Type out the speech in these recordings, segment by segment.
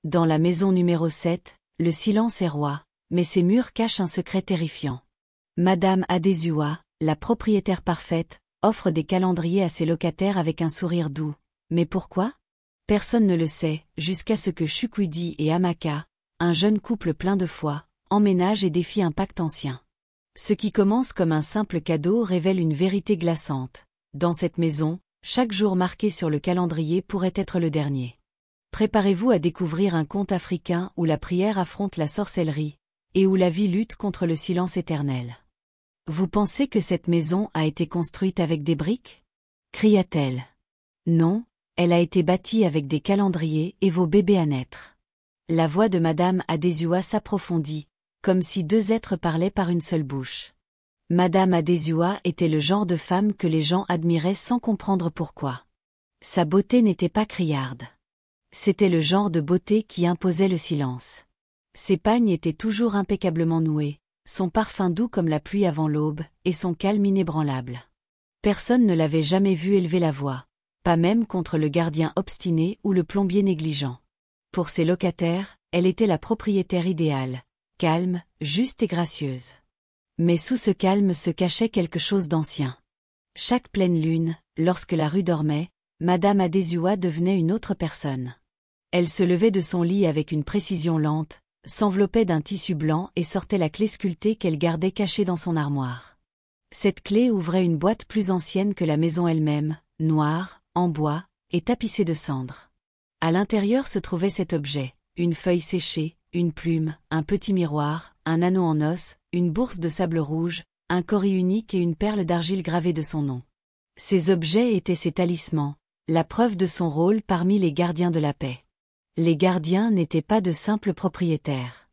Dans la maison numéro 7, le silence est roi, mais ses murs cachent un secret terrifiant. Madame Adesua, la propriétaire parfaite, offre des calendriers à ses locataires avec un sourire doux. Mais pourquoi? Personne ne le sait, jusqu'à ce que Chukwudi et Amaka, un jeune couple plein de foi, emménagent et défient un pacte ancien. Ce qui commence comme un simple cadeau révèle une vérité glaçante. Dans cette maison, chaque jour marqué sur le calendrier pourrait être le dernier. Préparez-vous à découvrir un conte africain où la prière affronte la sorcellerie, et où la vie lutte contre le silence éternel. Vous pensez que cette maison a été construite avec des briques? Cria-t-elle. Non, elle a été bâtie avec des calendriers et vos bébés à naître. La voix de Madame Adesua s'approfondit, comme si deux êtres parlaient par une seule bouche. Madame Adesua était le genre de femme que les gens admiraient sans comprendre pourquoi. Sa beauté n'était pas criarde. C'était le genre de beauté qui imposait le silence. Ses pagnes étaient toujours impeccablement noués, son parfum doux comme la pluie avant l'aube, et son calme inébranlable. Personne ne l'avait jamais vue élever la voix, pas même contre le gardien obstiné ou le plombier négligent. Pour ses locataires, elle était la propriétaire idéale, calme, juste et gracieuse. Mais sous ce calme se cachait quelque chose d'ancien. Chaque pleine lune, lorsque la rue dormait, Madame Adesua devenait une autre personne. Elle se levait de son lit avec une précision lente, s'enveloppait d'un tissu blanc et sortait la clé sculptée qu'elle gardait cachée dans son armoire. Cette clé ouvrait une boîte plus ancienne que la maison elle-même, noire, en bois, et tapissée de cendres. À l'intérieur se trouvait cet objet, une feuille séchée, une plume, un petit miroir, un anneau en os, une bourse de sable rouge, un cori unique et une perle d'argile gravée de son nom. Ces objets étaient ses talismans, la preuve de son rôle parmi les gardiens de la paix. Les gardiens n'étaient pas de simples propriétaires.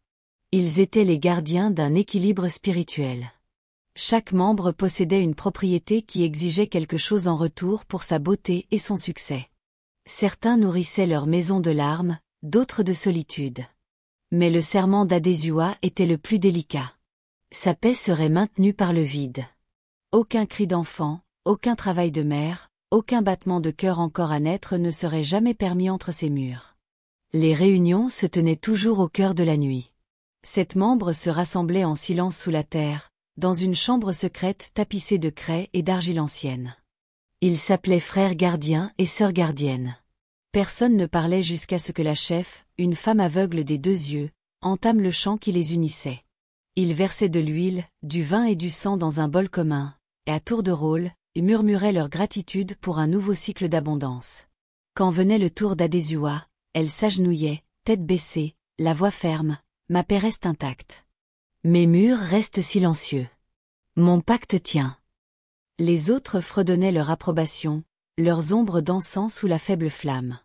Ils étaient les gardiens d'un équilibre spirituel. Chaque membre possédait une propriété qui exigeait quelque chose en retour pour sa beauté et son succès. Certains nourrissaient leur maison de larmes, d'autres de solitude. Mais le serment d'Adesua était le plus délicat. Sa paix serait maintenue par le vide. Aucun cri d'enfant, aucun travail de mère, aucun battement de cœur encore à naître ne serait jamais permis entre ces murs. Les réunions se tenaient toujours au cœur de la nuit. 7 membres se rassemblaient en silence sous la terre, dans une chambre secrète tapissée de craie et d'argile ancienne. Ils s'appelaient frères gardiens et sœurs gardiennes. Personne ne parlait jusqu'à ce que la chef, une femme aveugle des 2 yeux, entame le chant qui les unissait. Ils versaient de l'huile, du vin et du sang dans un bol commun, et à tour de rôle, ils murmuraient leur gratitude pour un nouveau cycle d'abondance. Quand venait le tour d'Adesua, elle s'agenouillait, tête baissée, la voix ferme, « Ma paix reste intacte. Mes murs restent silencieux. Mon pacte tient. » Les autres fredonnaient leur approbation, leurs ombres dansant sous la faible flamme.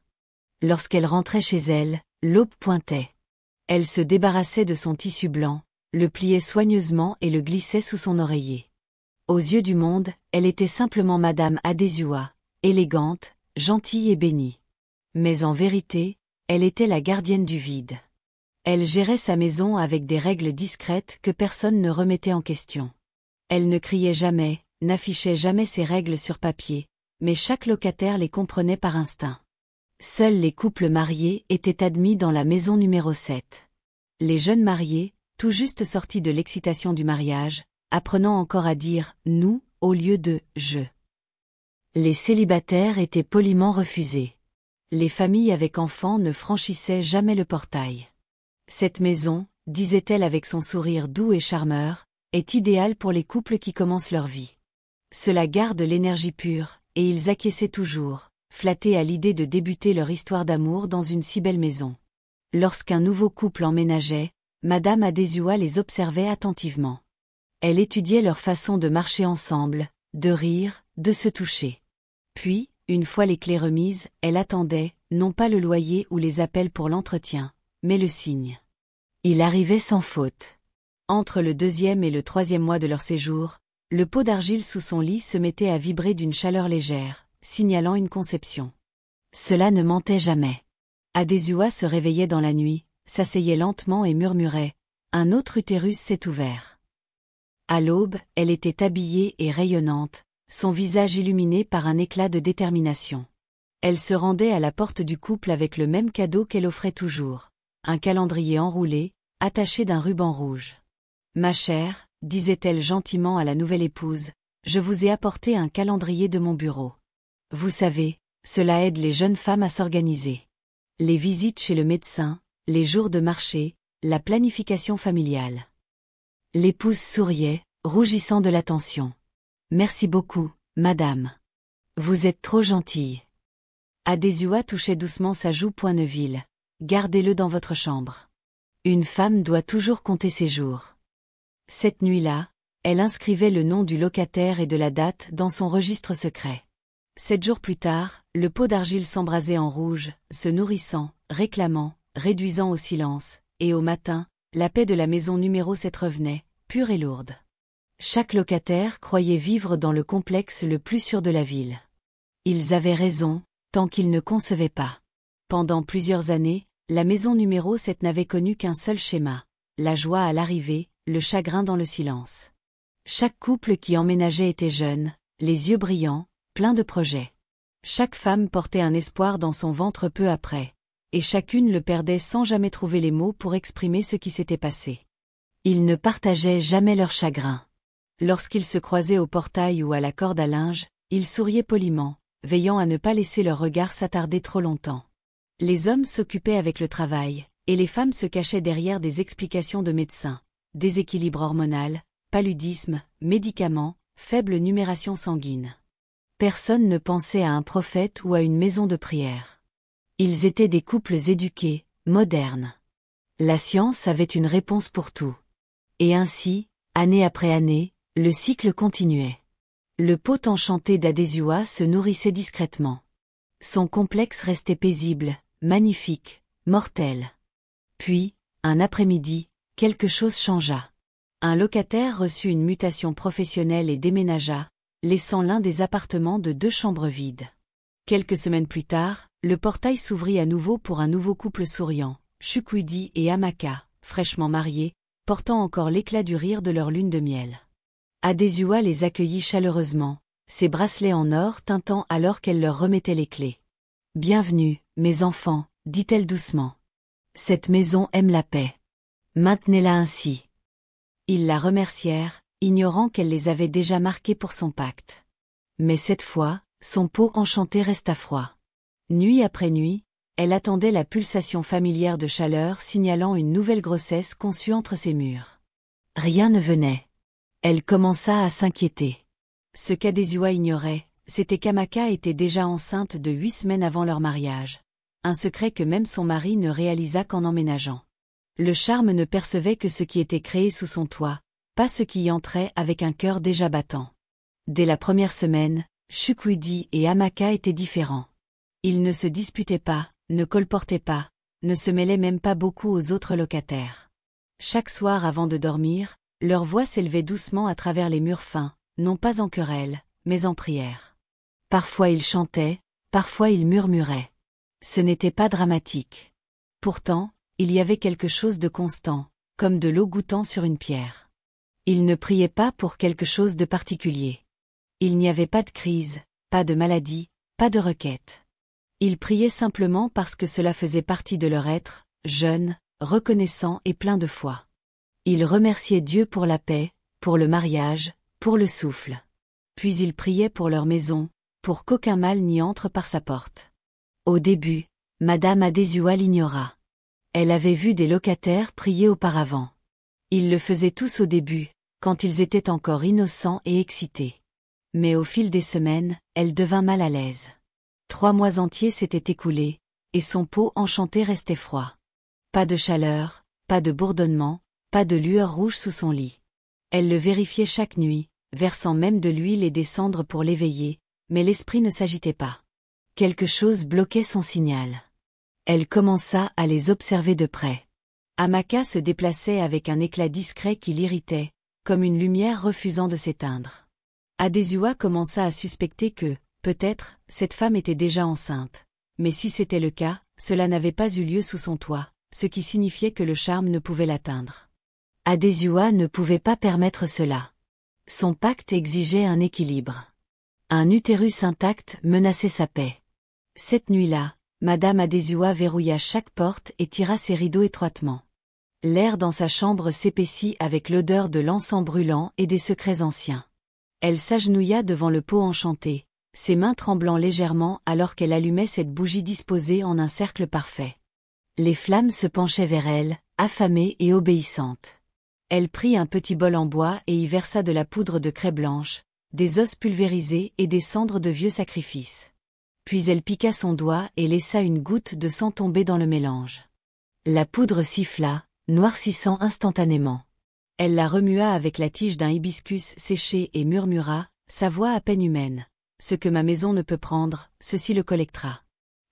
Lorsqu'elle rentrait chez elle, l'aube pointait. Elle se débarrassait de son tissu blanc, le pliait soigneusement et le glissait sous son oreiller. Aux yeux du monde, elle était simplement Madame Adesua, élégante, gentille et bénie. Mais en vérité, elle était la gardienne du vide. Elle gérait sa maison avec des règles discrètes que personne ne remettait en question. Elle ne criait jamais, n'affichait jamais ses règles sur papier, mais chaque locataire les comprenait par instinct. Seuls les couples mariés étaient admis dans la maison numéro 7. Les jeunes mariés, tout juste sortis de l'excitation du mariage, apprenant encore à dire « nous » au lieu de « je ». Les célibataires étaient poliment refusés. Les familles avec enfants ne franchissaient jamais le portail. Cette maison, disait-elle avec son sourire doux et charmeur, est idéale pour les couples qui commencent leur vie. Cela garde l'énergie pure, et ils acquiesçaient toujours, flattés à l'idée de débuter leur histoire d'amour dans une si belle maison. Lorsqu'un nouveau couple emménageait, Madame Adesua les observait attentivement. Elle étudiait leur façon de marcher ensemble, de rire, de se toucher. Puis, une fois les clés remises, elle attendait, non pas le loyer ou les appels pour l'entretien, mais le signe. Il arrivait sans faute. Entre le 2e et le 3e mois de leur séjour, le pot d'argile sous son lit se mettait à vibrer d'une chaleur légère, signalant une conception. Cela ne mentait jamais. Adesua se réveillait dans la nuit, s'asseyait lentement et murmurait « Un autre utérus s'est ouvert ». À l'aube, elle était habillée et rayonnante, son visage illuminé par un éclat de détermination. Elle se rendait à la porte du couple avec le même cadeau qu'elle offrait toujours, un calendrier enroulé, attaché d'un ruban rouge. « Ma chère, disait-elle gentiment à la nouvelle épouse, je vous ai apporté un calendrier de mon bureau. Vous savez, cela aide les jeunes femmes à s'organiser. Les visites chez le médecin, les jours de marché, la planification familiale. » L'épouse souriait, rougissant de l'attention. « Merci beaucoup, madame. Vous êtes trop gentille. » Adésua touchait doucement sa joue Poineville. « Gardez-le dans votre chambre. Une femme doit toujours compter ses jours. » Cette nuit-là, elle inscrivait le nom du locataire et de la date dans son registre secret. 7 jours plus tard, le pot d'argile s'embrasait en rouge, se nourrissant, réclamant, réduisant au silence, et au matin, la paix de la maison numéro 7 revenait, pure et lourde. Chaque locataire croyait vivre dans le complexe le plus sûr de la ville. Ils avaient raison, tant qu'ils ne concevaient pas. Pendant plusieurs années, la maison numéro 7 n'avait connu qu'un seul schéma, la joie à l'arrivée, le chagrin dans le silence. Chaque couple qui emménageait était jeune, les yeux brillants, plein de projets. Chaque femme portait un espoir dans son ventre peu après, et chacune le perdait sans jamais trouver les mots pour exprimer ce qui s'était passé. Ils ne partageaient jamais leur chagrin. Lorsqu'ils se croisaient au portail ou à la corde à linge, ils souriaient poliment, veillant à ne pas laisser leur regard s'attarder trop longtemps. Les hommes s'occupaient avec le travail, et les femmes se cachaient derrière des explications de médecins, déséquilibre hormonal, paludisme, médicaments, faible numération sanguine. Personne ne pensait à un prophète ou à une maison de prière. Ils étaient des couples éduqués, modernes. La science avait une réponse pour tout. Et ainsi, année après année, le cycle continuait. Le pot enchanté d'Adésua se nourrissait discrètement. Son complexe restait paisible, magnifique, mortel. Puis, un après-midi, quelque chose changea. Un locataire reçut une mutation professionnelle et déménagea, laissant l'un des appartements de 2 chambres vides. Quelques semaines plus tard, le portail s'ouvrit à nouveau pour un nouveau couple souriant, Chukwudi et Amaka, fraîchement mariés, portant encore l'éclat du rire de leur lune de miel. Adésua les accueillit chaleureusement, ses bracelets en or tintant alors qu'elle leur remettait les clés. « Bienvenue, mes enfants, dit-elle doucement. Cette maison aime la paix. Maintenez-la ainsi. » Ils la remercièrent, ignorant qu'elle les avait déjà marqués pour son pacte. Mais cette fois, son pot enchanté resta froid. Nuit après nuit, elle attendait la pulsation familière de chaleur signalant une nouvelle grossesse conçue entre ses murs. Rien ne venait. Elle commença à s'inquiéter. Ce qu'Adésua ignorait, c'était qu'Amaka était déjà enceinte de 8 semaines avant leur mariage. Un secret que même son mari ne réalisa qu'en emménageant. Le charme ne percevait que ce qui était créé sous son toit, pas ce qui y entrait avec un cœur déjà battant. Dès la première semaine, Chukwudi et Amaka étaient différents. Ils ne se disputaient pas, ne colportaient pas, ne se mêlaient même pas beaucoup aux autres locataires. Chaque soir avant de dormir, leur voix s'élevait doucement à travers les murs fins, non pas en querelle, mais en prière. Parfois ils chantaient, parfois ils murmuraient. Ce n'était pas dramatique. Pourtant, il y avait quelque chose de constant, comme de l'eau gouttant sur une pierre. Ils ne priaient pas pour quelque chose de particulier. Il n'y avait pas de crise, pas de maladie, pas de requête. Ils priaient simplement parce que cela faisait partie de leur être, jeune, reconnaissant et plein de foi. Ils remerciaient Dieu pour la paix, pour le mariage, pour le souffle. Puis ils priaient pour leur maison, pour qu'aucun mal n'y entre par sa porte. Au début, Madame Adésua l'ignora. Elle avait vu des locataires prier auparavant. Ils le faisaient tous au début, quand ils étaient encore innocents et excités. Mais au fil des semaines, elle devint mal à l'aise. 3 mois entiers s'étaient écoulés, et son pot enchanté restait froid. Pas de chaleur, pas de bourdonnement, pas de lueur rouge sous son lit. Elle le vérifiait chaque nuit, versant même de l'huile et des cendres pour l'éveiller, mais l'esprit ne s'agitait pas. Quelque chose bloquait son signal. Elle commença à les observer de près. Amaka se déplaçait avec un éclat discret qui l'irritait, comme une lumière refusant de s'éteindre. Adésua commença à suspecter que, peut-être, cette femme était déjà enceinte. Mais si c'était le cas, cela n'avait pas eu lieu sous son toit, ce qui signifiait que le charme ne pouvait l'atteindre. Adésua ne pouvait pas permettre cela. Son pacte exigeait un équilibre. Un utérus intact menaçait sa paix. Cette nuit-là, Madame Adézua verrouilla chaque porte et tira ses rideaux étroitement. L'air dans sa chambre s'épaissit avec l'odeur de l'encens brûlant et des secrets anciens. Elle s'agenouilla devant le pot enchanté, ses mains tremblant légèrement alors qu'elle allumait cette bougie disposée en un cercle parfait. Les flammes se penchaient vers elle, affamées et obéissantes. Elle prit un petit bol en bois et y versa de la poudre de craie blanche, des os pulvérisés et des cendres de vieux sacrifices. Puis elle piqua son doigt et laissa une goutte de sang tomber dans le mélange. La poudre siffla, noircissant instantanément. Elle la remua avec la tige d'un hibiscus séché et murmura, sa voix à peine humaine. « Ce que ma maison ne peut prendre, ceci le collectera.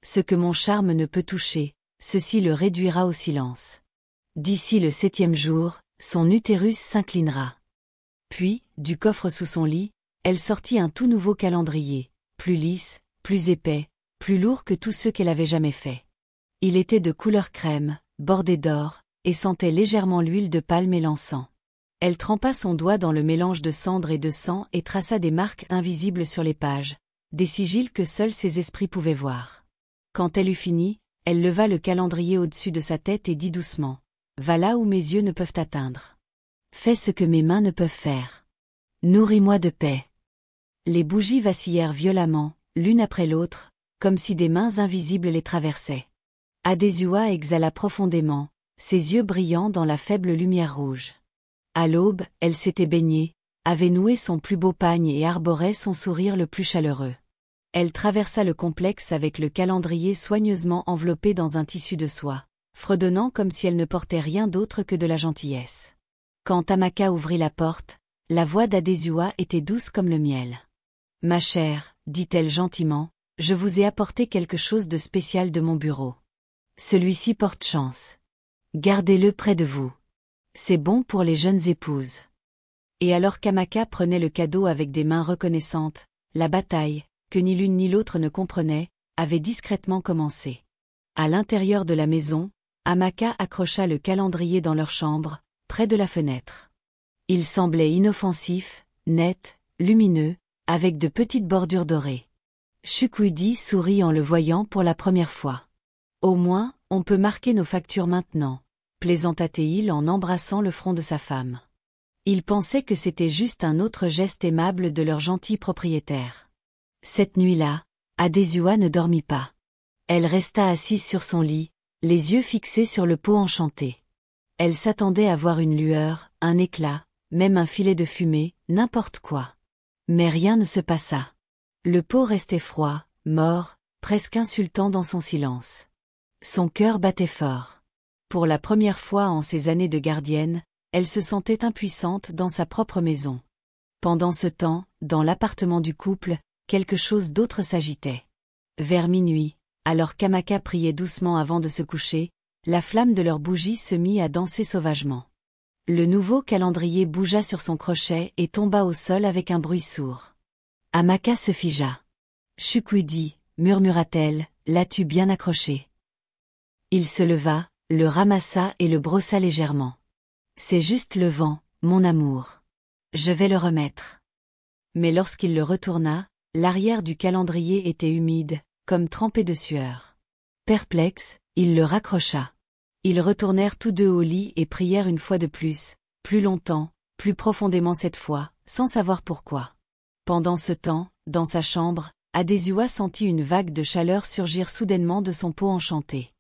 Ce que mon charme ne peut toucher, ceci le réduira au silence. D'ici le 7e jour, son utérus s'inclinera. » Puis, du coffre sous son lit, elle sortit un tout nouveau calendrier, plus lisse, plus épais, plus lourd que tous ceux qu'elle avait jamais faits. Il était de couleur crème, bordé d'or, et sentait légèrement l'huile de palme et l'encens. Elle trempa son doigt dans le mélange de cendre et de sang et traça des marques invisibles sur les pages, des sigils que seuls ses esprits pouvaient voir. Quand elle eut fini, elle leva le calendrier au-dessus de sa tête et dit doucement, « Va là où mes yeux ne peuvent atteindre. Fais ce que mes mains ne peuvent faire. Nourris-moi de paix. » Les bougies vacillèrent violemment, l'une après l'autre, comme si des mains invisibles les traversaient. Adézua exhala profondément, ses yeux brillant dans la faible lumière rouge. À l'aube, elle s'était baignée, avait noué son plus beau pagne et arborait son sourire le plus chaleureux. Elle traversa le complexe avec le calendrier soigneusement enveloppé dans un tissu de soie, fredonnant comme si elle ne portait rien d'autre que de la gentillesse. Quand Amaka ouvrit la porte, la voix d'Adézua était douce comme le miel. « Ma chère, dit-elle gentiment, je vous ai apporté quelque chose de spécial de mon bureau. Celui-ci porte chance. Gardez-le près de vous. C'est bon pour les jeunes épouses. » Et alors qu'Amaka prenait le cadeau avec des mains reconnaissantes, la bataille, que ni l'une ni l'autre ne comprenaient, avait discrètement commencé. À l'intérieur de la maison, Amaka accrocha le calendrier dans leur chambre, près de la fenêtre. Il semblait inoffensif, net, lumineux, avec de petites bordures dorées. Chukwudi sourit en le voyant pour la première fois. « Au moins, on peut marquer nos factures maintenant, » plaisanta-t-il en embrassant le front de sa femme. Il pensait que c'était juste un autre geste aimable de leur gentil propriétaire. Cette nuit-là, Adézua ne dormit pas. Elle resta assise sur son lit, les yeux fixés sur le pot enchanté. Elle s'attendait à voir une lueur, un éclat, même un filet de fumée, n'importe quoi. Mais rien ne se passa. Le pot restait froid, mort, presque insultant dans son silence. Son cœur battait fort. Pour la première fois en ces années de gardienne, elle se sentait impuissante dans sa propre maison. Pendant ce temps, dans l'appartement du couple, quelque chose d'autre s'agitait. Vers minuit, alors qu'Amaka priait doucement avant de se coucher, la flamme de leur bougie se mit à danser sauvagement. Le nouveau calendrier bougea sur son crochet et tomba au sol avec un bruit sourd. Amaka se figea. « Chukwudi, murmura-t-elle, l'as-tu bien accroché ?» Il se leva, le ramassa et le brossa légèrement. « C'est juste le vent, mon amour. Je vais le remettre. » Mais lorsqu'il le retourna, l'arrière du calendrier était humide, comme trempé de sueur. Perplexe, il le raccrocha. Ils retournèrent tous deux au lit et prièrent une fois de plus longtemps, plus profondément cette fois, sans savoir pourquoi. Pendant ce temps, dans sa chambre, Adézua sentit une vague de chaleur surgir soudainement de son pot enchanté.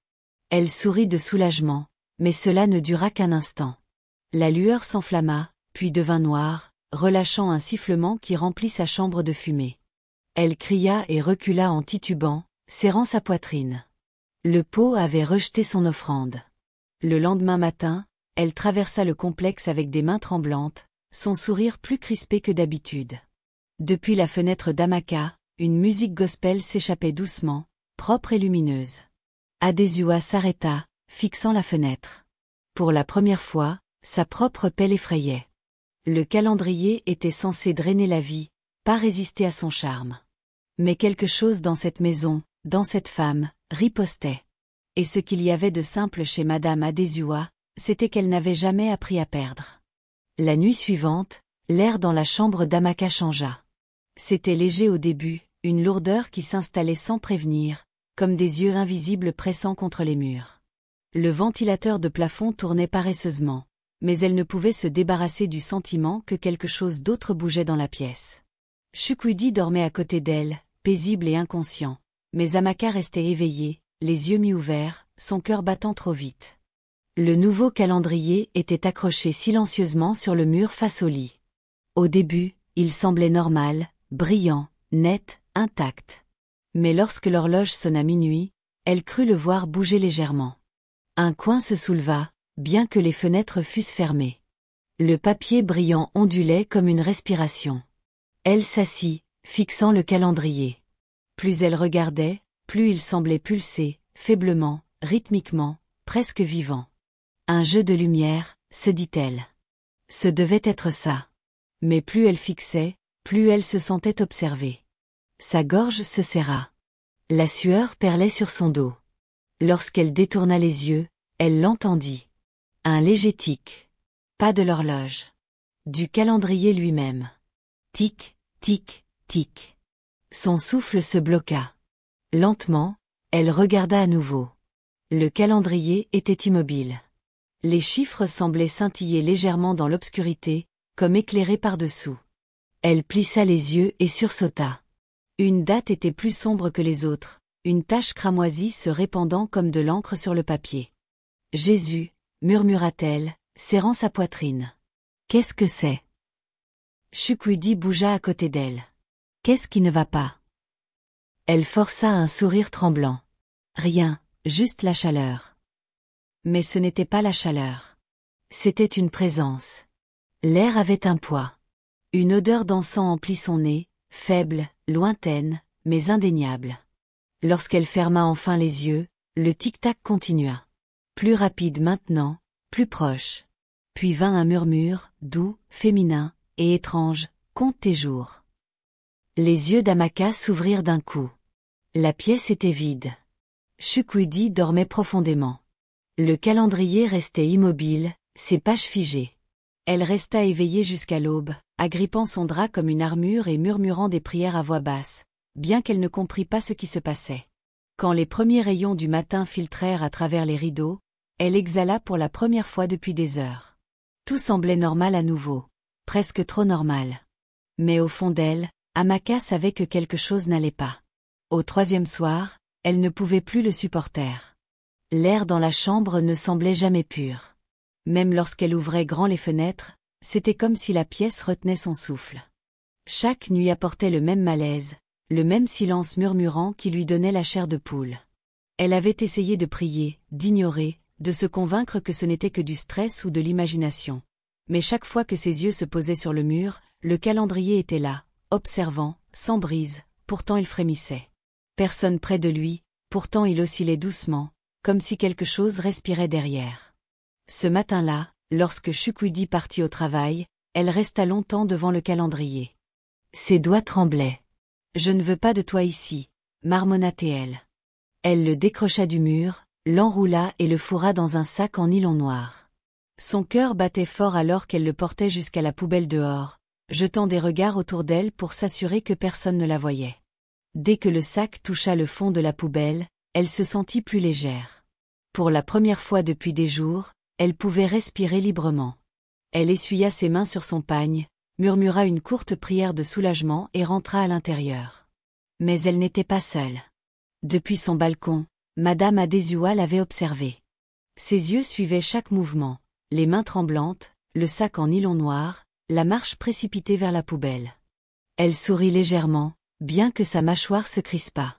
Elle sourit de soulagement, mais cela ne dura qu'un instant. La lueur s'enflamma, puis devint noire, relâchant un sifflement qui remplit sa chambre de fumée. Elle cria et recula en titubant, serrant sa poitrine. Le pot avait rejeté son offrande. Le lendemain matin, elle traversa le complexe avec des mains tremblantes, son sourire plus crispé que d'habitude. Depuis la fenêtre d'Amaka, une musique gospel s'échappait doucement, propre et lumineuse. Adézua s'arrêta, fixant la fenêtre. Pour la première fois, sa propre paix l'effrayait. Le calendrier était censé drainer la vie, pas résister à son charme. Mais quelque chose dans cette maison, dans cette femme, ripostait. Et ce qu'il y avait de simple chez Madame Adézua, c'était qu'elle n'avait jamais appris à perdre. La nuit suivante, l'air dans la chambre d'Amaka changea. C'était léger au début, une lourdeur qui s'installait sans prévenir, comme des yeux invisibles pressant contre les murs. Le ventilateur de plafond tournait paresseusement, mais elle ne pouvait se débarrasser du sentiment que quelque chose d'autre bougeait dans la pièce. Chukwudi dormait à côté d'elle, paisible et inconscient, mais Amaka restait éveillée, les yeux mi-ouverts, son cœur battant trop vite. Le nouveau calendrier était accroché silencieusement sur le mur face au lit. Au début, il semblait normal, brillant, net, intact. Mais lorsque l'horloge sonna minuit, elle crut le voir bouger légèrement. Un coin se souleva, bien que les fenêtres fussent fermées. Le papier brillant ondulait comme une respiration. Elle s'assit, fixant le calendrier. Plus elle regardait, plus il semblait pulser, faiblement, rythmiquement, presque vivant. Un jeu de lumière, se dit-elle. Ce devait être ça. Mais plus elle fixait, plus elle se sentait observée. Sa gorge se serra. La sueur perlait sur son dos. Lorsqu'elle détourna les yeux, elle l'entendit. Un léger tic. Pas de l'horloge. Du calendrier lui-même. Tic, tic, tic. Son souffle se bloqua. Lentement, elle regarda à nouveau. Le calendrier était immobile. Les chiffres semblaient scintiller légèrement dans l'obscurité, comme éclairés par-dessous. Elle plissa les yeux et sursauta. Une date était plus sombre que les autres, une tache cramoisie se répandant comme de l'encre sur le papier. « Jésus » murmura-t-elle, serrant sa poitrine. « Qu'est-ce que c'est » Chukwudi bougea à côté d'elle. « Qu'est-ce qui ne va pas » Elle força un sourire tremblant. « Rien, juste la chaleur. » Mais ce n'était pas la chaleur. C'était une présence. L'air avait un poids. Une odeur d'encens emplit son nez, faible, lointaine, mais indéniable. Lorsqu'elle ferma enfin les yeux, le tic-tac continua. Plus rapide maintenant, plus proche. Puis vint un murmure, doux, féminin, et étrange, « Compte tes jours ». Les yeux d'Amaka s'ouvrirent d'un coup. La pièce était vide. Chukwudi dormait profondément. Le calendrier restait immobile, ses pages figées. Elle resta éveillée jusqu'à l'aube, agrippant son drap comme une armure et murmurant des prières à voix basse, bien qu'elle ne comprît pas ce qui se passait. Quand les premiers rayons du matin filtrèrent à travers les rideaux, elle exhala pour la première fois depuis des heures. Tout semblait normal à nouveau, presque trop normal. Mais au fond d'elle, Amaka savait que quelque chose n'allait pas. Au troisième soir, elle ne pouvait plus le supporter. L'air dans la chambre ne semblait jamais pur. Même lorsqu'elle ouvrait grand les fenêtres, c'était comme si la pièce retenait son souffle. Chaque nuit apportait le même malaise, le même silence murmurant qui lui donnait la chair de poule. Elle avait essayé de prier, d'ignorer, de se convaincre que ce n'était que du stress ou de l'imagination. Mais chaque fois que ses yeux se posaient sur le mur, le calendrier était là, observant, sans brise, pourtant il frémissait. Personne près de lui, pourtant il oscillait doucement, comme si quelque chose respirait derrière. Ce matin-là, lorsque Chukwudi partit au travail, elle resta longtemps devant le calendrier. Ses doigts tremblaient. « Je ne veux pas de toi ici », marmonna-t-elle. Elle le décrocha du mur, l'enroula et le fourra dans un sac en nylon noir. Son cœur battait fort alors qu'elle le portait jusqu'à la poubelle dehors, jetant des regards autour d'elle pour s'assurer que personne ne la voyait. Dès que le sac toucha le fond de la poubelle, elle se sentit plus légère. Pour la première fois depuis des jours, elle pouvait respirer librement. Elle essuya ses mains sur son pagne, murmura une courte prière de soulagement et rentra à l'intérieur. Mais elle n'était pas seule. Depuis son balcon, Madame Adesua l'avait observée. Ses yeux suivaient chaque mouvement, les mains tremblantes, le sac en nylon noir, la marche précipitée vers la poubelle. Elle sourit légèrement, bien que sa mâchoire se crispât.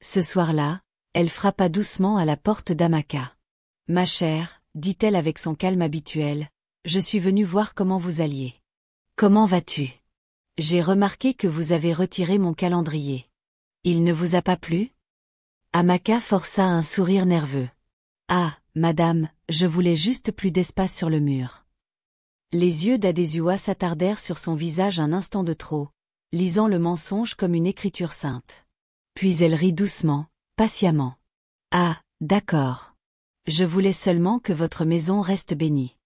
Ce soir-là, elle frappa doucement à la porte d'Amaka. « Ma chère, dit-elle avec son calme habituel, je suis venue voir comment vous alliez. Comment vas-tu? J'ai remarqué que vous avez retiré mon calendrier. Il ne vous a pas plu? Amaka força un sourire nerveux. Ah, madame, je voulais juste plus d'espace sur le mur. Les yeux d'Adesua s'attardèrent sur son visage un instant de trop, lisant le mensonge comme une écriture sainte. Puis elle rit doucement, patiemment. Ah, d'accord. Je voulais seulement que votre maison reste bénie.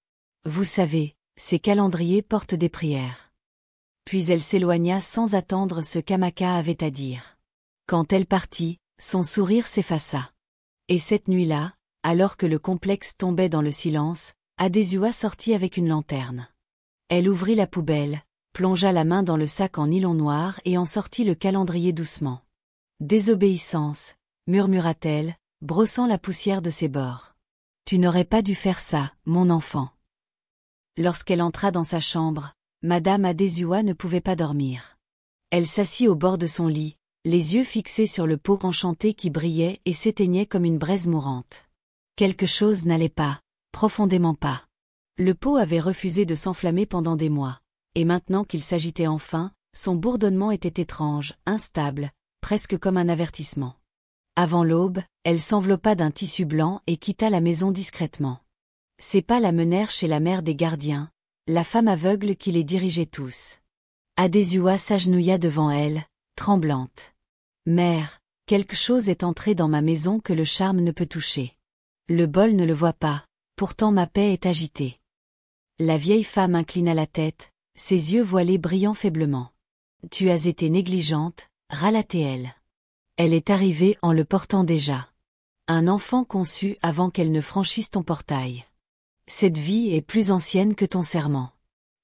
Vous savez, ces calendriers portent des prières. Puis elle s'éloigna sans attendre ce qu'Amaka avait à dire. Quand elle partit, son sourire s'effaça. Et cette nuit-là, alors que le complexe tombait dans le silence, Adésua sortit avec une lanterne. Elle ouvrit la poubelle, plongea la main dans le sac en nylon noir et en sortit le calendrier doucement. Désobéissance, murmura-t-elle, brossant la poussière de ses bords. Tu n'aurais pas dû faire ça, mon enfant. Lorsqu'elle entra dans sa chambre, Madame Adésua ne pouvait pas dormir. Elle s'assit au bord de son lit, les yeux fixés sur le pot enchanté qui brillait et s'éteignait comme une braise mourante. Quelque chose n'allait pas, profondément pas. Le pot avait refusé de s'enflammer pendant des mois, et maintenant qu'il s'agitait enfin, son bourdonnement était étrange, instable, presque comme un avertissement. Avant l'aube, elle s'enveloppa d'un tissu blanc et quitta la maison discrètement. Ses pas la menèrent chez la mère des gardiens, la femme aveugle qui les dirigeait tous. Adésua s'agenouilla devant elle, tremblante. « Mère, quelque chose est entré dans ma maison que le charme ne peut toucher. Le bol ne le voit pas, pourtant ma paix est agitée. » La vieille femme inclina la tête, ses yeux voilés brillant faiblement. « Tu as été négligente, » râla-t-elle. Elle est arrivée en le portant déjà. Un enfant conçu avant qu'elle ne franchisse ton portail. Cette vie est plus ancienne que ton serment.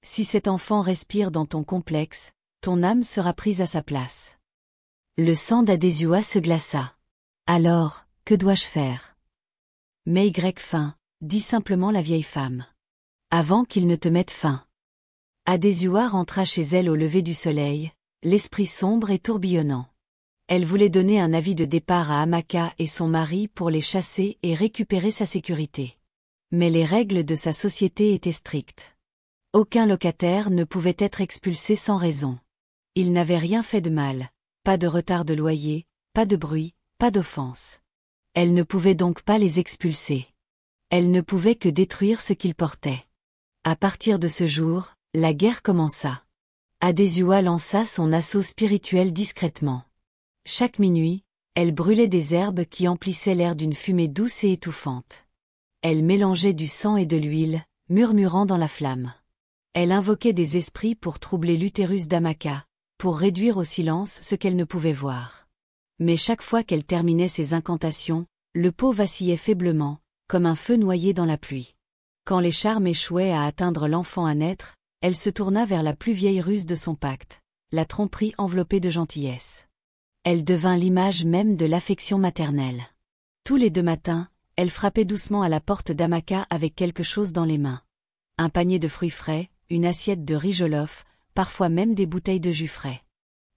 Si cet enfant respire dans ton complexe, ton âme sera prise à sa place. Le sang d'Adésua se glaça. Alors, que dois-je faire? Mets fin, dit simplement la vieille femme. Avant qu'il ne te mette fin. Adésua rentra chez elle au lever du soleil, l'esprit sombre et tourbillonnant. Elle voulait donner un avis de départ à Amaka et son mari pour les chasser et récupérer sa sécurité. Mais les règles de sa société étaient strictes. Aucun locataire ne pouvait être expulsé sans raison. Il n'avait rien fait de mal, pas de retard de loyer, pas de bruit, pas d'offense. Elle ne pouvait donc pas les expulser. Elle ne pouvait que détruire ce qu'ils portaient. À partir de ce jour, la guerre commença. Adésua lança son assaut spirituel discrètement. Chaque minuit, elle brûlait des herbes qui emplissaient l'air d'une fumée douce et étouffante. Elle mélangeait du sang et de l'huile, murmurant dans la flamme. Elle invoquait des esprits pour troubler l'utérus d'Amaka, pour réduire au silence ce qu'elle ne pouvait voir. Mais chaque fois qu'elle terminait ses incantations, le pot vacillait faiblement, comme un feu noyé dans la pluie. Quand les charmes échouaient à atteindre l'enfant à naître, elle se tourna vers la plus vieille ruse de son pacte, la tromperie enveloppée de gentillesse. Elle devint l'image même de l'affection maternelle. Tous les 2 matins, elle frappait doucement à la porte d'Amaka avec quelque chose dans les mains. Un panier de fruits frais, une assiette de riz jollof, parfois même des bouteilles de jus frais.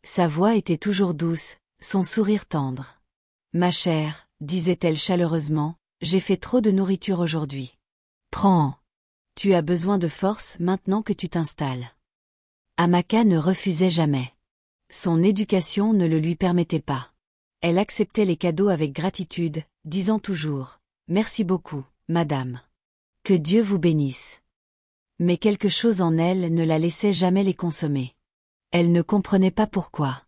Sa voix était toujours douce, son sourire tendre. « Ma chère, » disait-elle chaleureusement, « j'ai fait trop de nourriture aujourd'hui. Prends. Tu as besoin de force maintenant que tu t'installes. » Amaka ne refusait jamais. Son éducation ne le lui permettait pas. Elle acceptait les cadeaux avec gratitude, disant toujours « Merci beaucoup, madame. Que Dieu vous bénisse. » Mais quelque chose en elle ne la laissait jamais les consommer. Elle ne comprenait pas pourquoi.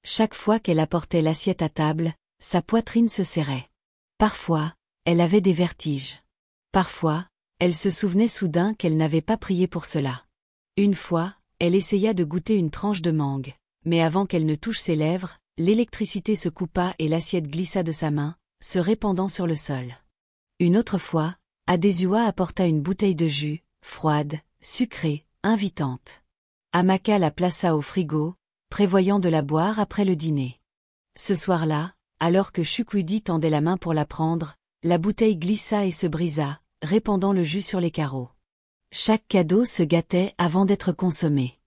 Chaque fois qu'elle apportait l'assiette à table, sa poitrine se serrait. Parfois, elle avait des vertiges. Parfois, elle se souvenait soudain qu'elle n'avait pas prié pour cela. Une fois, elle essaya de goûter une tranche de mangue, mais avant qu'elle ne touche ses lèvres, l'électricité se coupa et l'assiette glissa de sa main, se répandant sur le sol. Une autre fois, Adésua apporta une bouteille de jus, froide, sucrée, invitante. Amaka la plaça au frigo, prévoyant de la boire après le dîner. Ce soir-là, alors que Chukwudi tendait la main pour la prendre, la bouteille glissa et se brisa, répandant le jus sur les carreaux. Chaque cadeau se gâtait avant d'être consommé.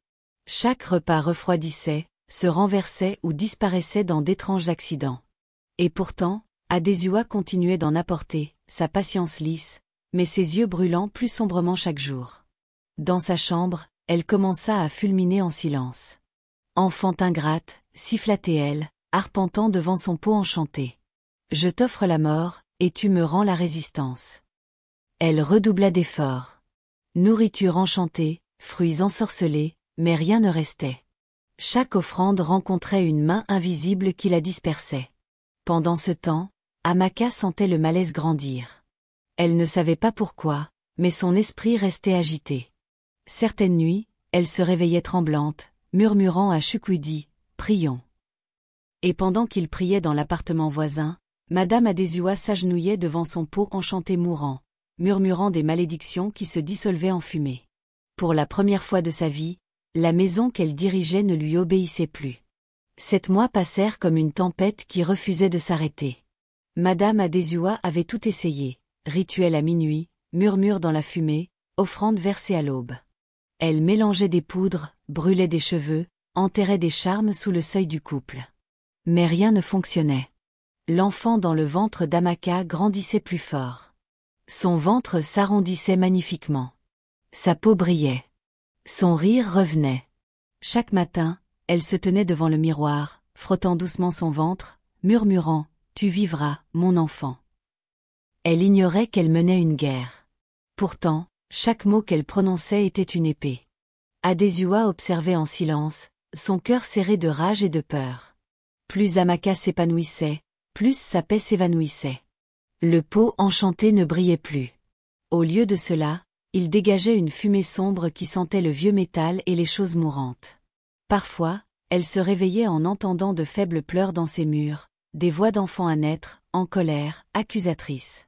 Chaque repas refroidissait, se renversait ou disparaissait dans d'étranges accidents. Et pourtant, Adésua continuait d'en apporter, sa patience lisse, mais ses yeux brûlant plus sombrement chaque jour. Dans sa chambre, elle commença à fulminer en silence. Enfant ingrate, sifflait-elle, arpentant devant son pot enchanté. Je t'offre la mort, et tu me rends la résistance. Elle redoubla d'efforts. Nourriture enchantée, fruits ensorcelés, mais rien ne restait. Chaque offrande rencontrait une main invisible qui la dispersait. Pendant ce temps, Amaka sentait le malaise grandir. Elle ne savait pas pourquoi, mais son esprit restait agité. Certaines nuits, elle se réveillait tremblante, murmurant à Chukwudi, « Prions. Et pendant qu'il priait dans l'appartement voisin, Madame Adézua s'agenouillait devant son pot enchanté mourant, murmurant des malédictions qui se dissolvaient en fumée. Pour la première fois de sa vie, la maison qu'elle dirigeait ne lui obéissait plus. 7 mois passèrent comme une tempête qui refusait de s'arrêter. Madame Adézua avait tout essayé, rituel à minuit, murmure dans la fumée, offrande versée à l'aube. Elle mélangeait des poudres, brûlait des cheveux, enterrait des charmes sous le seuil du couple. Mais rien ne fonctionnait. L'enfant dans le ventre d'Amaka grandissait plus fort. Son ventre s'arrondissait magnifiquement. Sa peau brillait. Son rire revenait. Chaque matin, elle se tenait devant le miroir, frottant doucement son ventre, murmurant « Tu vivras, mon enfant ». Elle ignorait qu'elle menait une guerre. Pourtant, chaque mot qu'elle prononçait était une épée. Adézua observait en silence, son cœur serré de rage et de peur. Plus Amaka s'épanouissait, plus sa paix s'évanouissait. Le pot enchanté ne brillait plus. Au lieu de cela, il dégageait une fumée sombre qui sentait le vieux métal et les choses mourantes. Parfois, elle se réveillait en entendant de faibles pleurs dans ses murs, des voix d'enfants à naître, en colère, accusatrices.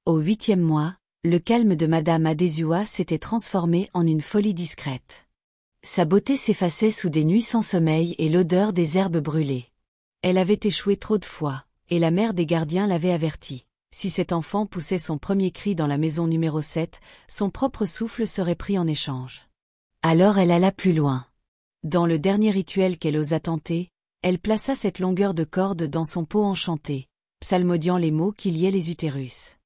Au 8e mois, le calme de Madame Adézua s'était transformé en une folie discrète. Sa beauté s'effaçait sous des nuits sans sommeil et l'odeur des herbes brûlées. Elle avait échoué trop de fois, et la mère des gardiens l'avait avertie. Si cet enfant poussait son premier cri dans la maison numéro 7, son propre souffle serait pris en échange. Alors elle alla plus loin. Dans le dernier rituel qu'elle osa tenter, elle plaça cette longueur de corde dans son pot enchanté, psalmodiant les mots qui liaient les utérus.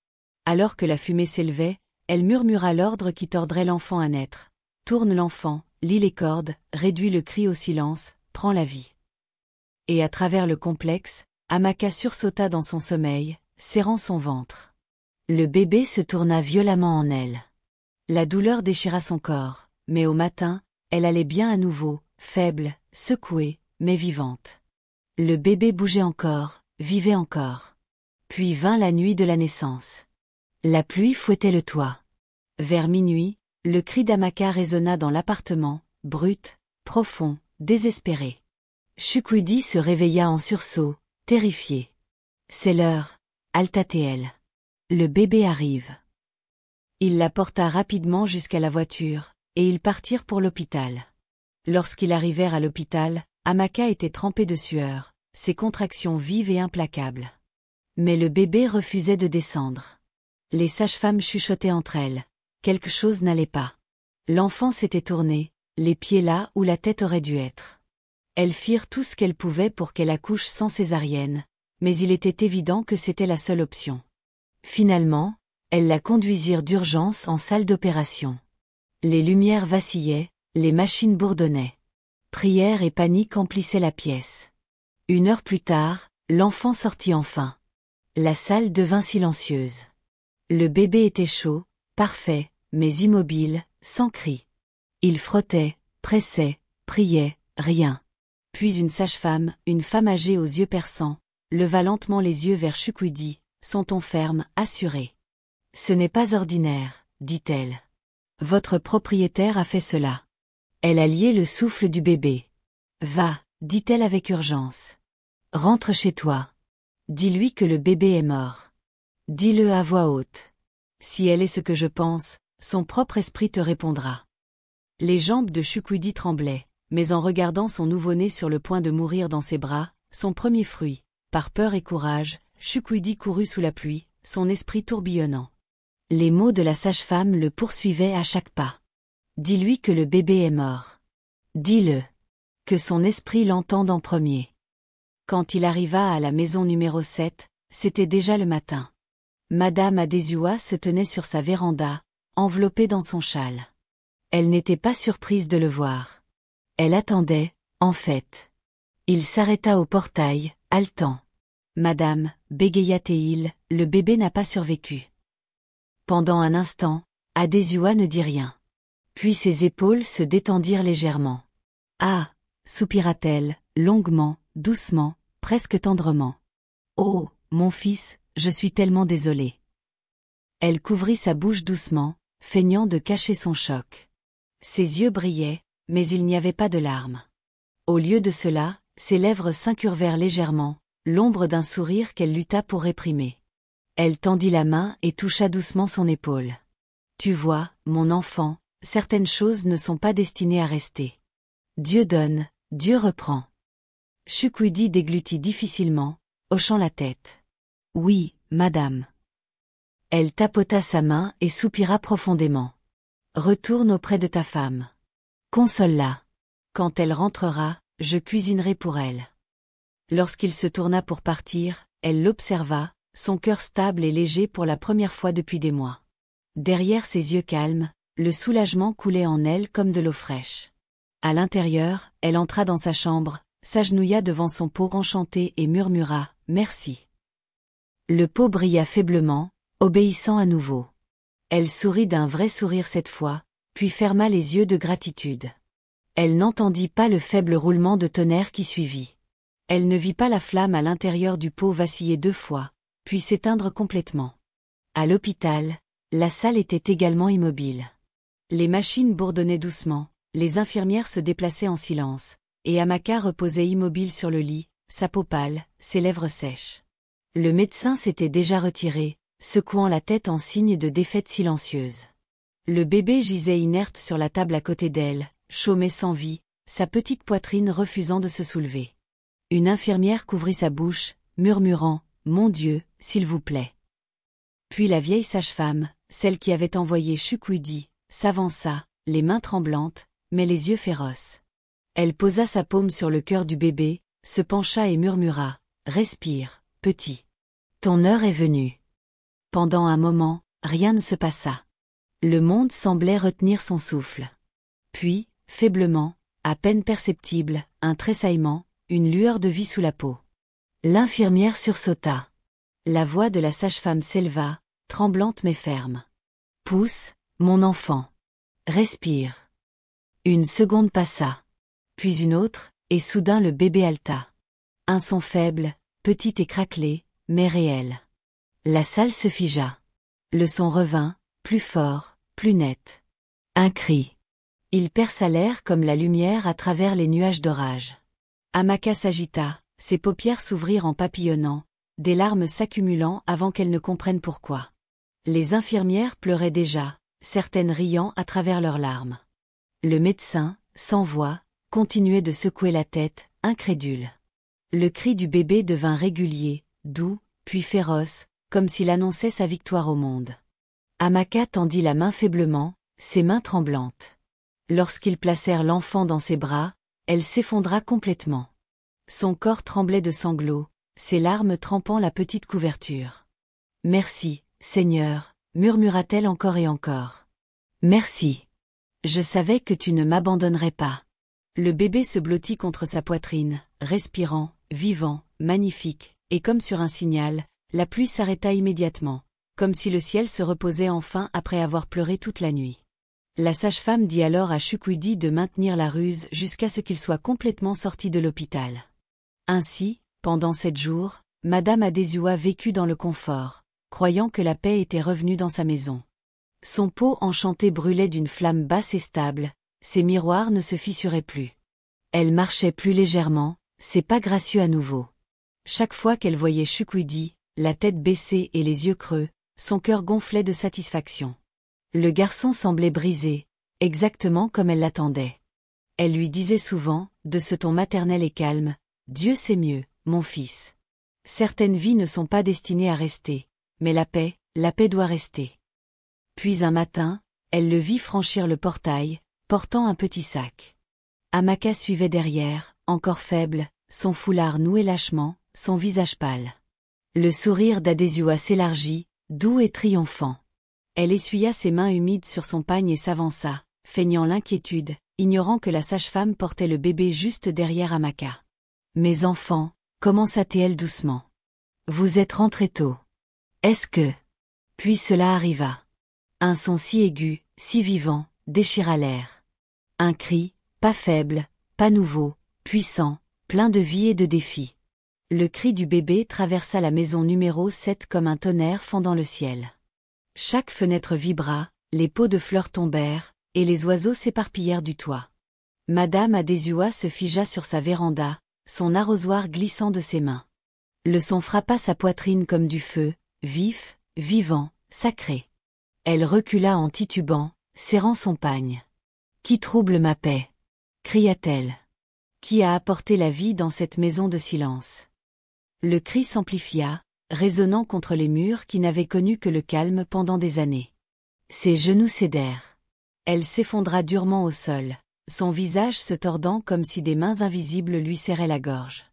Alors que la fumée s'élevait, elle murmura l'ordre qui tordrait l'enfant à naître. Tourne l'enfant, lie les cordes, réduit le cri au silence, prends la vie. Et à travers le complexe, Amaka sursauta dans son sommeil, serrant son ventre. Le bébé se tourna violemment en elle. La douleur déchira son corps, mais au matin, elle allait bien à nouveau, faible, secouée, mais vivante. Le bébé bougeait encore, vivait encore. Puis vint la nuit de la naissance. La pluie fouettait le toit. Vers minuit, le cri d'Amaka résonna dans l'appartement, brut, profond, désespéré. Chukwudi se réveilla en sursaut, terrifié. C'est l'heure, Altatéel. Le bébé arrive. Il la porta rapidement jusqu'à la voiture, et ils partirent pour l'hôpital. Lorsqu'ils arrivèrent à l'hôpital, Amaka était trempée de sueur, ses contractions vives et implacables. Mais le bébé refusait de descendre. Les sages-femmes chuchotaient entre elles. Quelque chose n'allait pas. L'enfant s'était tourné, les pieds là où la tête aurait dû être. Elles firent tout ce qu'elles pouvaient pour qu'elle accouche sans césarienne, mais il était évident que c'était la seule option. Finalement, elles la conduisirent d'urgence en salle d'opération. Les lumières vacillaient, les machines bourdonnaient. Prière et panique emplissaient la pièce. 1 heure plus tard, l'enfant sortit enfin. La salle devint silencieuse. Le bébé était chaud, parfait, mais immobile, sans cri. Il frottait, pressait, priait, rien. Puis une sage-femme, une femme âgée aux yeux perçants, leva lentement les yeux vers Chukwudi, son ton ferme, assuré. « Ce n'est pas ordinaire, dit-elle. Votre propriétaire a fait cela. » Elle a lié le souffle du bébé. « Va, dit-elle avec urgence. Rentre chez toi. Dis-lui que le bébé est mort. Dis-le à voix haute. Si elle est ce que je pense, son propre esprit te répondra. » Les jambes de Chukwudi tremblaient, mais en regardant son nouveau-né sur le point de mourir dans ses bras, son premier fruit, par peur et courage, Chukwudi courut sous la pluie, son esprit tourbillonnant. Les mots de la sage-femme le poursuivaient à chaque pas. Dis-lui que le bébé est mort. Dis-le. Que son esprit l'entende en premier. Quand il arriva à la maison numéro 7, c'était déjà le matin. Madame Adézua se tenait sur sa véranda, enveloppée dans son châle. Elle n'était pas surprise de le voir. Elle attendait, en fait. Il s'arrêta au portail, haletant. « Madame, bégaya-t-il, le bébé n'a pas survécu. » Pendant un instant, Adézua ne dit rien. Puis ses épaules se détendirent légèrement. « Ah !» soupira-t-elle, longuement, doucement, presque tendrement. « Oh, mon fils, je suis tellement désolée. » Elle couvrit sa bouche doucement, feignant de cacher son choc. Ses yeux brillaient, mais il n'y avait pas de larmes. Au lieu de cela, Ses lèvres s'incurvèrent légèrement, l'ombre d'un sourire qu'elle lutta pour réprimer. Elle tendit la main et toucha doucement son épaule. Tu vois, mon enfant, certaines choses ne sont pas destinées à rester. Dieu donne, Dieu reprend. Chukwudi déglutit difficilement, hochant la tête. Oui, madame. Elle tapota sa main et soupira profondément. Retourne auprès de ta femme. Console-la. Quand elle rentrera, je cuisinerai pour elle. Lorsqu'il se tourna pour partir, elle l'observa, son cœur stable et léger pour la première fois depuis des mois. Derrière ses yeux calmes, le soulagement coulait en elle comme de l'eau fraîche. À l'intérieur, elle entra dans sa chambre, s'agenouilla devant son pot enchanté et murmura « Merci ». Le pot brilla faiblement, obéissant à nouveau. Elle sourit d'un vrai sourire cette fois, puis ferma les yeux de gratitude. Elle n'entendit pas le faible roulement de tonnerre qui suivit. Elle ne vit pas la flamme à l'intérieur du pot vaciller 2 fois, puis s'éteindre complètement. À l'hôpital, la salle était également immobile. Les machines bourdonnaient doucement, les infirmières se déplaçaient en silence, et Amaka reposait immobile sur le lit, sa peau pâle, ses lèvres sèches. Le médecin s'était déjà retiré, secouant la tête en signe de défaite silencieuse. Le bébé gisait inerte sur la table à côté d'elle, chaud mais sans vie, sa petite poitrine refusant de se soulever. Une infirmière couvrit sa bouche, murmurant « Mon Dieu, s'il vous plaît ». Puis la vieille sage-femme, celle qui avait envoyé Chukwudi, s'avança, les mains tremblantes, mais les yeux féroces. Elle posa sa paume sur le cœur du bébé, se pencha et murmura « Respire, petit. Ton heure est venue ». Pendant un moment, rien ne se passa. Le monde semblait retenir son souffle. Puis, faiblement, à peine perceptible, un tressaillement, une lueur de vie sous la peau. L'infirmière sursauta. La voix de la sage-femme s'éleva, tremblante mais ferme. « Pousse, mon enfant. Respire. » Une seconde passa. Puis une autre, et soudain le bébé haleta. Un son faible, petit et craquelé, mais réel. La salle se figea. Le son revint, plus fort, plus net. Un cri. Il perça l'air comme la lumière à travers les nuages d'orage. Amaka s'agita, ses paupières s'ouvrirent en papillonnant, des larmes s'accumulant avant qu'elle ne comprenne pourquoi. Les infirmières pleuraient déjà, certaines riant à travers leurs larmes. Le médecin, sans voix, continuait de secouer la tête, incrédule. Le cri du bébé devint régulier, doux, puis féroce, comme s'il annonçait sa victoire au monde. Amaka tendit la main faiblement, ses mains tremblantes. Lorsqu'ils placèrent l'enfant dans ses bras, elle s'effondra complètement. Son corps tremblait de sanglots, ses larmes trempant la petite couverture. « Merci, Seigneur », murmura-t-elle encore et encore. « Merci. Je savais que tu ne m'abandonnerais pas. » Le bébé se blottit contre sa poitrine, respirant, vivant, magnifique, et comme sur un signal, la pluie s'arrêta immédiatement, comme si le ciel se reposait enfin après avoir pleuré toute la nuit. La sage-femme dit alors à Chukwudi de maintenir la ruse jusqu'à ce qu'il soit complètement sorti de l'hôpital. Ainsi, pendant 7 jours, Madame Adesua vécut dans le confort, croyant que la paix était revenue dans sa maison. Son pot enchanté brûlait d'une flamme basse et stable, ses miroirs ne se fissuraient plus. Elle marchait plus légèrement, ses pas gracieux à nouveau. Chaque fois qu'elle voyait Chukwudi, la tête baissée et les yeux creux, son cœur gonflait de satisfaction. Le garçon semblait brisé, exactement comme elle l'attendait. Elle lui disait souvent, de ce ton maternel et calme, « Dieu sait mieux, mon fils. Certaines vies ne sont pas destinées à rester, mais la paix doit rester. » Puis un matin, elle le vit franchir le portail, portant un petit sac. Amaka suivait derrière, encore faible, son foulard noué lâchement, son visage pâle. Le sourire d'Adesua s'élargit, doux et triomphant. Elle essuya ses mains humides sur son pagne et s'avança, feignant l'inquiétude, ignorant que la sage-femme portait le bébé juste derrière Amaka. « Mes enfants » commença-t-elle doucement. « Vous êtes rentrés tôt. Est-ce que… » Puis cela arriva. Un son si aigu, si vivant, déchira l'air. Un cri, pas faible, pas nouveau, puissant, plein de vie et de défi. Le cri du bébé traversa la maison numéro 7 comme un tonnerre fendant le ciel. Chaque fenêtre vibra, les pots de fleurs tombèrent, et les oiseaux s'éparpillèrent du toit. Madame Adesua se figea sur sa véranda, son arrosoir glissant de ses mains. Le son frappa sa poitrine comme du feu, vif, vivant, sacré. Elle recula en titubant, serrant son pagne. « Qui trouble ma paix ?» cria-t-elle. « Qui a apporté la vie dans cette maison de silence ?» Le cri s'amplifia, résonnant contre les murs qui n'avaient connu que le calme pendant des années. Ses genoux cédèrent. Elle s'effondra durement au sol, son visage se tordant comme si des mains invisibles lui serraient la gorge.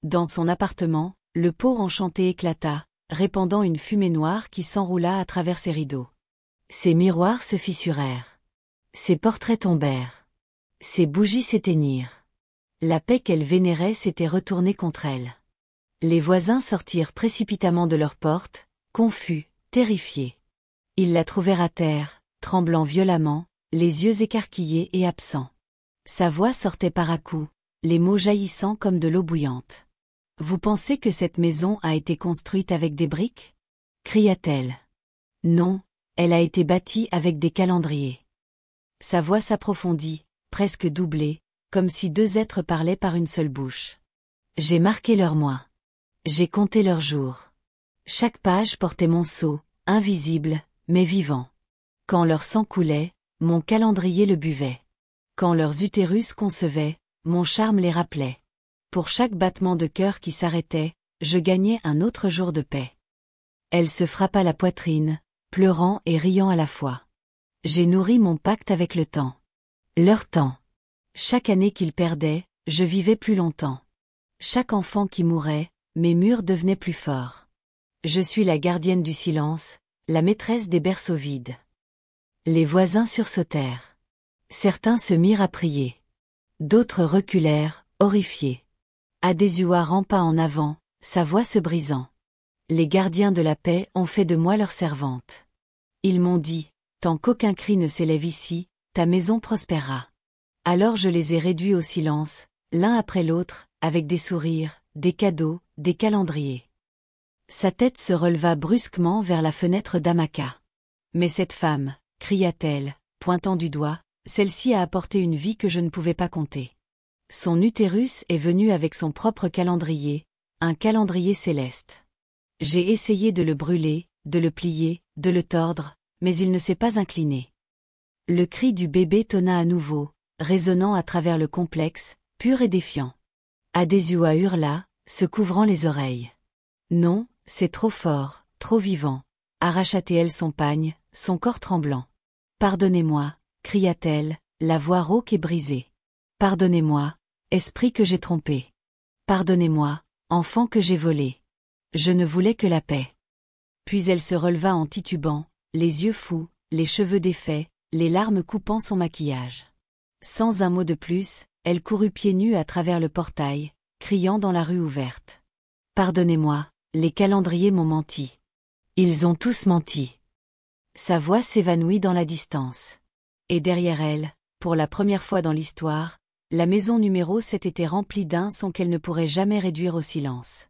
Dans son appartement, le pot enchanté éclata, répandant une fumée noire qui s'enroula à travers ses rideaux. Ses miroirs se fissurèrent. Ses portraits tombèrent. Ses bougies s'éteignirent. La paix qu'elle vénérait s'était retournée contre elle. Les voisins sortirent précipitamment de leurs portes, confus, terrifiés. Ils la trouvèrent à terre, tremblant violemment, les yeux écarquillés et absents. Sa voix sortait par à-coups, les mots jaillissant comme de l'eau bouillante. « Vous pensez que cette maison a été construite avec des briques ?» cria-t-elle. « Non, elle a été bâtie avec des calendriers. » Sa voix s'approfondit, presque doublée, comme si deux êtres parlaient par une seule bouche. « J'ai marqué leurs mois. J'ai compté leurs jours. Chaque page portait mon sceau, invisible, mais vivant. Quand leur sang coulait, mon calendrier le buvait. Quand leurs utérus concevaient, mon charme les rappelait. Pour chaque battement de cœur qui s'arrêtait, je gagnais un autre jour de paix. » Elle se frappa la poitrine, pleurant et riant à la fois. « J'ai nourri mon pacte avec le temps. Leur temps. Chaque année qu'ils perdaient, je vivais plus longtemps. Chaque enfant qui mourait, mes murs devenaient plus forts. Je suis la gardienne du silence, la maîtresse des berceaux vides. » Les voisins sursautèrent. Certains se mirent à prier. D'autres reculèrent, horrifiés. Adésua rampa en avant, sa voix se brisant. « Les gardiens de la paix ont fait de moi leur servante. Ils m'ont dit, tant qu'aucun cri ne s'élève ici, ta maison prospérera. Alors je les ai réduits au silence, l'un après l'autre, avec des sourires, des cadeaux, des calendriers. » Sa tête se releva brusquement vers la fenêtre d'Amaka. « Mais cette femme, » cria-t-elle, pointant du doigt, « celle-ci a apporté une vie que je ne pouvais pas compter. Son utérus est venu avec son propre calendrier, un calendrier céleste. J'ai essayé de le brûler, de le plier, de le tordre, mais il ne s'est pas incliné. » Le cri du bébé tonna à nouveau, résonnant à travers le complexe, pur et défiant. Adésua hurla, se couvrant les oreilles. « Non, c'est trop fort, trop vivant. » Arracha-t-elle son pagne, son corps tremblant. « Pardonnez-moi, » cria-t-elle, la voix rauque et brisée. « Pardonnez-moi, esprit que j'ai trompé. Pardonnez-moi, enfant que j'ai volé. Je ne voulais que la paix. » Puis elle se releva en titubant, les yeux fous, les cheveux défaits, les larmes coupant son maquillage. Sans un mot de plus, elle courut pieds nus à travers le portail, criant dans la rue ouverte. « Pardonnez-moi, les calendriers m'ont menti. Ils ont tous menti. » Sa voix s'évanouit dans la distance. Et derrière elle, pour la première fois dans l'histoire, la maison numéro 7 était remplie d'un son qu'elle ne pourrait jamais réduire au silence.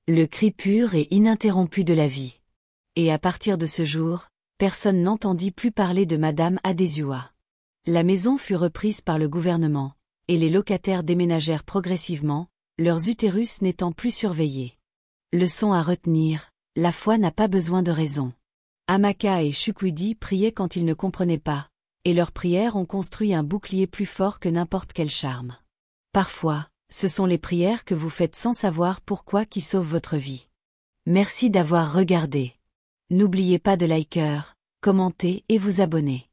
Le cri pur et ininterrompu de la vie. Et à partir de ce jour, personne n'entendit plus parler de Madame Adésua. La maison fut reprise par le gouvernement, et les locataires déménagèrent progressivement, leurs utérus n'étant plus surveillés. Leçon à retenir, la foi n'a pas besoin de raison. Amaka et Chukwudi priaient quand ils ne comprenaient pas, et leurs prières ont construit un bouclier plus fort que n'importe quel charme. Parfois, ce sont les prières que vous faites sans savoir pourquoi qui sauvent votre vie. Merci d'avoir regardé. N'oubliez pas de liker, commenter et vous abonner.